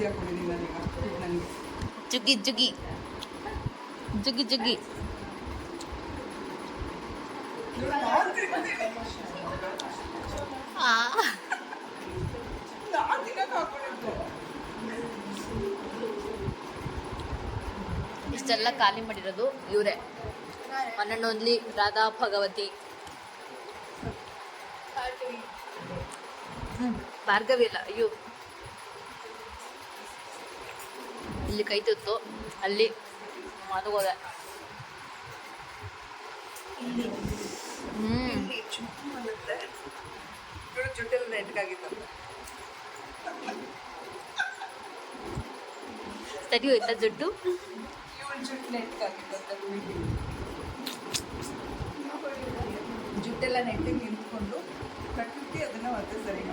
ಜಾಸ್ತಿ ಹಾಕೊಂಡಿದ್ದೀನಿ ನಾನೀಗ ನನಗೆ ಜುಗಿ ಜುಗಿ ಜುಗಿ ಜುಗಿ. ಇಷ್ಟೆಲ್ಲ ಖಾಲಿ ಮಾಡಿರೋದು ಇವರೇ. ಮನ್ನಣ್ಣೊಂದ್ಲಿ ರಾಧಾ ಭಗವತಿ, ಭಾರ್ಗವಿ ಅಲ್ಲ, ಅಯ್ಯೋ ಇಲ್ಲಿ ಕೈ ತುತ್ತು, ಅಲ್ಲಿ ಮಲಗೋದೆ. ಜುಟ್ಟೆಲ್ಲ ನೆಟ್ಗಾಗಿತ್ತು. ಸರಿ ಹೋಯ್ತಾ ಜುಟ್ಟು? ಜುಟ್ಟು ನೆಟ್ಗಾಗಿತ್ತು. ಜುಟ್ಟೆಲ್ಲ ನೆಟ್ಟಿಗೆ ನಿಂತ್ಕೊಂಡು ಕಟ್ಟಿ ಅದನ್ನ ಮತ್ತೆ ಸರಿ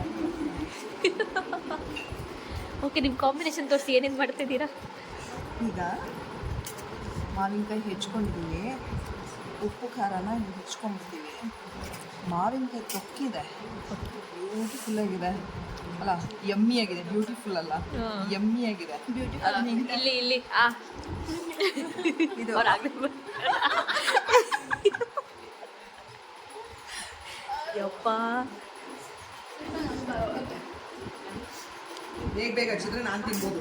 ಓಕೆ, ನಿಮ್ಮ ಕಾಂಬಿನೇಷನ್ ತೋರಿಸಿ ಏನೇನು ಮಾಡ್ತಿದ್ದೀರಾ? ಈಗ ಮಾವಿನಕಾಯಿ ಹೆಚ್ಕೊಂಡಿದ್ದೀವಿ, ಉಪ್ಪು ಖಾರನ ಹೆಚ್ಕೊಂಡ್ಬಿಡ್ತೀವಿ. ಮಾವಿನಕಾಯಿ ತೊಕ್ಕಿದೆ, ಬ್ಯೂಟಿಫುಲ್ ಆಗಿದೆ ಅಲ್ಲ, ಯಮ್ಮಿ ಆಗಿದೆ. ಬ್ಯೂಟಿಫುಲ್ ಅಲ್ಲ, ಯಮ್ಮಿ ಆಗಿದೆ. ಇಲ್ಲಿ ಇಲ್ಲಿ ಇದು ಯಪ್ಪ, ಬೇಗ ಬೇಗ ಹಚ್ಚಿದ್ರೆ ನಾನು ತಿನ್ಬೋದು.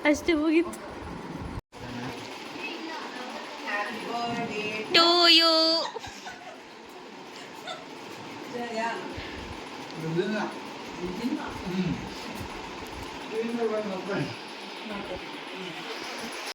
ಅಷ್ಟೇ ಮುಗೀತು. To you.